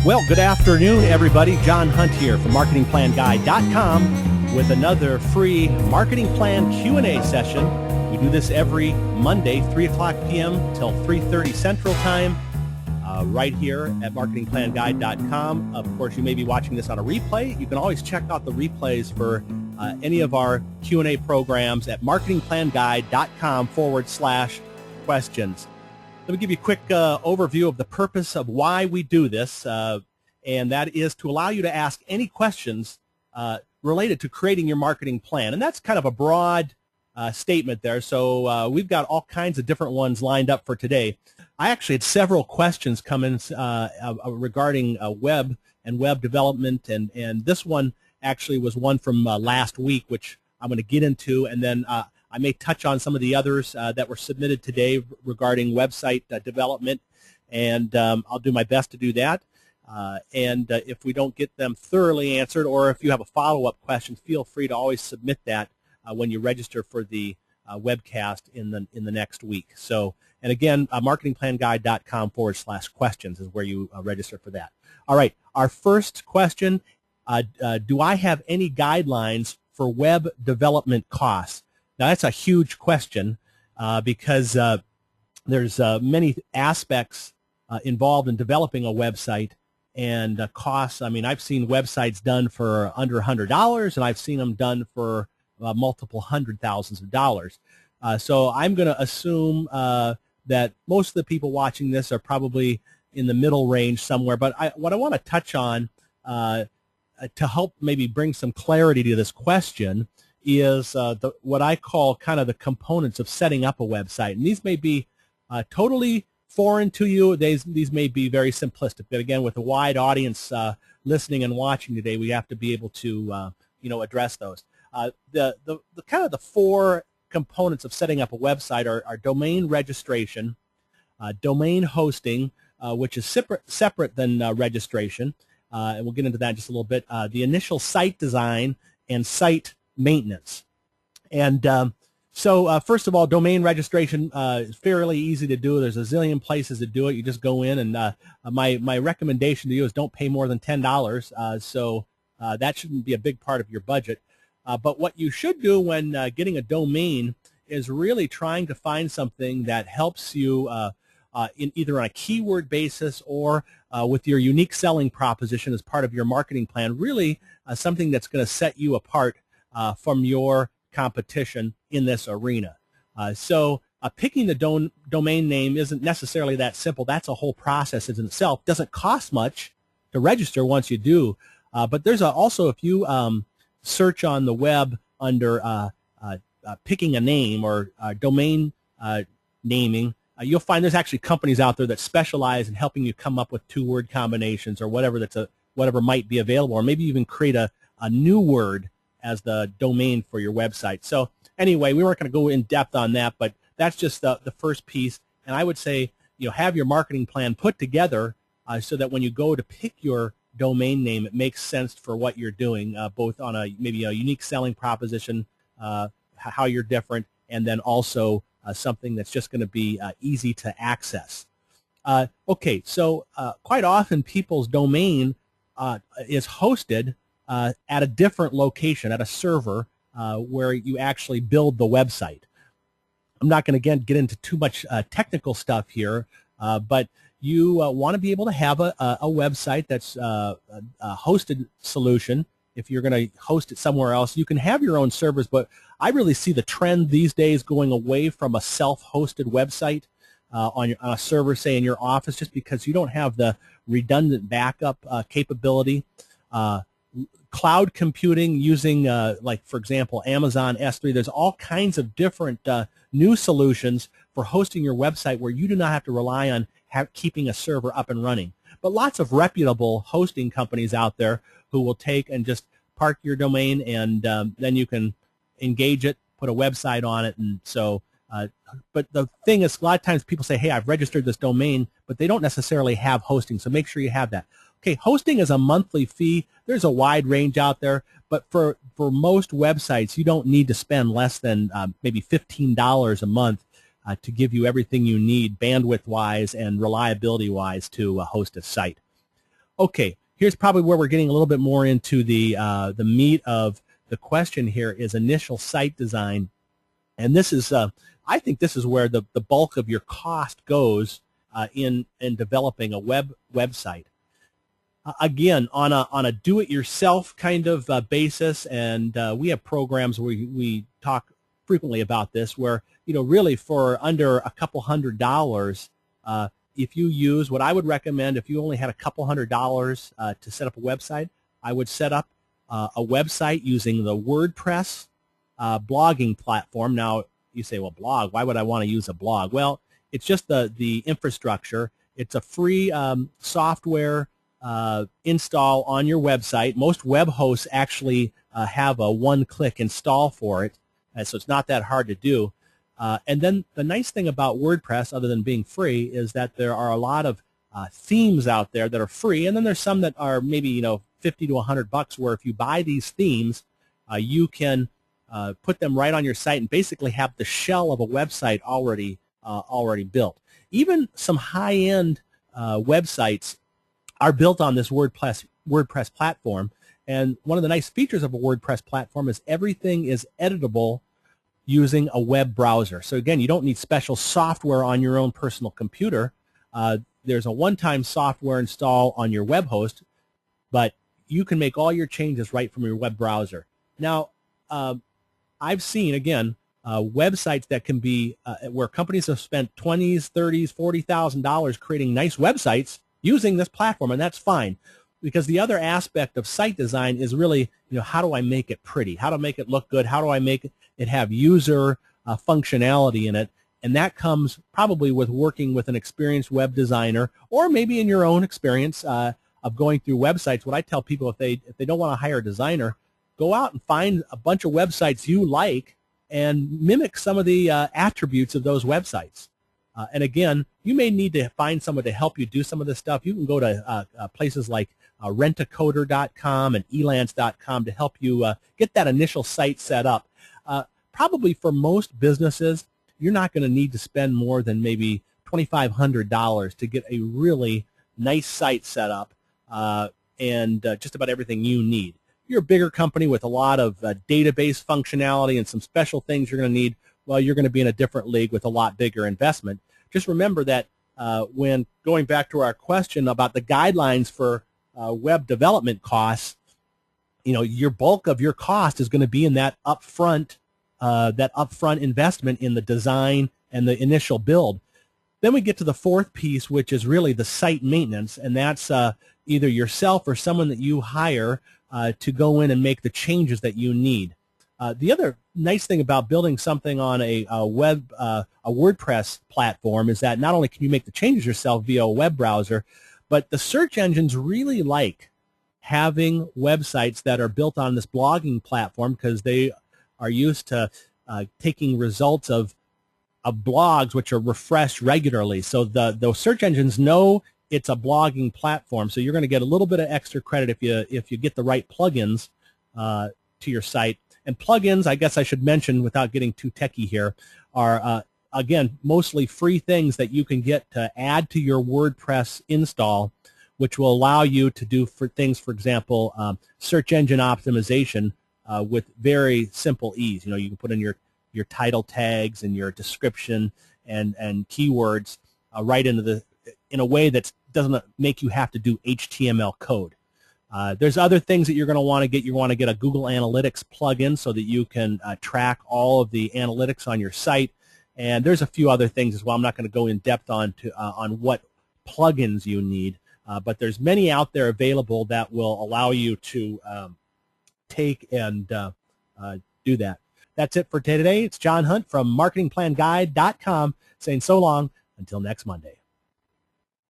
Well, good afternoon, everybody. John Hunt here from MarketingPlanGuide.com with another free marketing plan Q&A session. We do this every Monday, 3 o'clock p.m. till 3:30 Central Time, right here at MarketingPlanGuide.com. Of course, you may be watching this on a replay. You can always check out the replays for any of our Q&A programs at MarketingPlanGuide.com/questions. Let me give you a quick overview of the purpose of why we do this, and that is to allow you to ask any questions related to creating your marketing plan. And that's kind of a broad statement there, so we've got all kinds of different ones lined up for today. I actually had several questions come in regarding web and web development, and this one actually was one from last week, which I'm going to get into, and then I may touch on some of the others that were submitted today regarding website development, and I'll do my best to do that. And if we don't get them thoroughly answered, or if you have a follow-up question, feel free to always submit that when you register for the webcast in the next week. So, and again, marketingplanguide.com/questions is where you register for that. All right, our first question: do I have any guidelines for web development costs? Now, that's a huge question because there's many aspects involved in developing a website, and costs. I mean, I've seen websites done for under $100, and I've seen them done for multiple $100,000s of dollars. So I'm going to assume that most of the people watching this are probably in the middle range somewhere. But what I want to touch on to help maybe bring some clarity to this question is what I call kind of the components of setting up a website. And these may be totally foreign to you. These may be very simplistic. But again, with a wide audience listening and watching today, we have to be able to address those. The kind of the four components of setting up a website are domain registration, domain hosting, which is separate than registration, and we'll get into that in just a little bit, the initial site design, and site maintenance. And so first of all, domain registration is fairly easy to do. There's a zillion places to do it. You just go in, and my recommendation to you is don't pay more than $10, so that shouldn't be a big part of your budget. But what you should do when getting a domain is really trying to find something that helps you in either on a keyword basis or with your unique selling proposition as part of your marketing plan, really something that's going to set you apart from your competition in this arena. So picking the domain name isn't necessarily that simple. That's a whole process in itself. Doesn't cost much to register once you do, but there's also, if you search on the web under picking a name or domain naming, you'll find there's actually companies out there that specialize in helping you come up with two-word combinations or whatever might be available, or maybe even create a new word as the domain for your website. So anyway, we weren't going to go in depth on that, but that's just the first piece. And I would say, have your marketing plan put together so that when you go to pick your domain name, it makes sense for what you're doing, both on maybe a unique selling proposition, how you're different, and then also something that's just going to be easy to access. Okay, so quite often people's domain is hosted at a different location, at a server where you actually build the website. I'm not going to get into too much technical stuff here, but you want to be able to have a website that's a hosted solution. If you're going to host it somewhere else, you can have your own servers, but I really see the trend these days going away from a self-hosted website on a server, say in your office, just because you don't have the redundant backup capability. Cloud computing using, like, for example, Amazon S3, there's all kinds of different new solutions for hosting your website where you do not have to rely on keeping a server up and running. But lots of reputable hosting companies out there who will take and just park your domain, and then you can engage it, put a website on it, and so but the thing is, a lot of times people say, hey, I've registered this domain, but they don't necessarily have hosting, so make sure you have that. Okay, hosting is a monthly fee. There's a wide range out there, but for most websites, you don't need to spend less than maybe $15 a month to give you everything you need bandwidth-wise and reliability-wise to host a site. Okay, here's probably where we're getting a little bit more into the meat of the question here is initial site design. And this is, I think this is where the bulk of your cost goes in developing a website. Again, on a do-it-yourself kind of basis, and we have programs where we talk frequently about this, where really for under a couple $100, if you use what I would recommend, if you only had a couple $100 to set up a website, I would set up a website using the WordPress blogging platform. Now you say, well, blog, why would I want to use a blog? Well, it's just the infrastructure. It's a free software install on your website. Most web hosts actually have a one-click install for it, so it's not that hard to do. And then the nice thing about WordPress, other than being free, is that there are a lot of themes out there that are free, and then there's some that are maybe $50 to $100, where if you buy these themes, you can put them right on your site and basically have the shell of a website already built. Even some high-end websites are built on this WordPress platform, and one of the nice features of a WordPress platform is everything is editable using a web browser. So again, you don't need special software on your own personal computer. There's a one-time software install on your web host, but you can make all your changes right from your web browser. Now, I've seen, again, websites that can be where companies have spent $20,000, $30,000, $40,000 creating nice websites using this platform, and that's fine, because the other aspect of site design is really, how do I make it pretty? How to make it look good? How do I make it have user functionality in it? And that comes probably with working with an experienced web designer, or maybe in your own experience of going through websites. What I tell people, if they don't want to hire a designer, go out and find a bunch of websites you like and mimic some of the attributes of those websites. And again, you may need to find someone to help you do some of this stuff. You can go to places like rentacoder.com and elance.com to help you get that initial site set up. Probably for most businesses, you're not going to need to spend more than maybe $2,500 to get a really nice site set up and just about everything you need. If you're a bigger company with a lot of database functionality and some special things you're going to need, well, you're going to be in a different league with a lot bigger investment. Just remember that when going back to our question about the guidelines for web development costs, your bulk of your cost is going to be in that upfront investment in the design and the initial build. Then we get to the fourth piece, which is really the site maintenance, and that's either yourself or someone that you hire to go in and make the changes that you need. The other nice thing about building something on a WordPress platform is that not only can you make the changes yourself via a web browser, but the search engines really like having websites that are built on this blogging platform, because they are used to taking results of blogs which are refreshed regularly. So the search engines know it's a blogging platform, so you're going to get a little bit of extra credit if you get the right plugins to your site. And plugins, I guess I should mention without getting too techie here, are, again, mostly free things that you can get to add to your WordPress install, which will allow you to do things, for example, search engine optimization with very simple ease. You can put in your title tags and your description and keywords right in a way that doesn't make you have to do HTML code. There's other things that you're going to want to get. You want to get a Google Analytics plugin so that you can track all of the analytics on your site. And there's a few other things as well. I'm not going to go in depth on what plugins you need, but there's many out there available that will allow you to take and do that. That's it for today. It's John Hunt from MarketingPlanGuide.com saying so long until next Monday.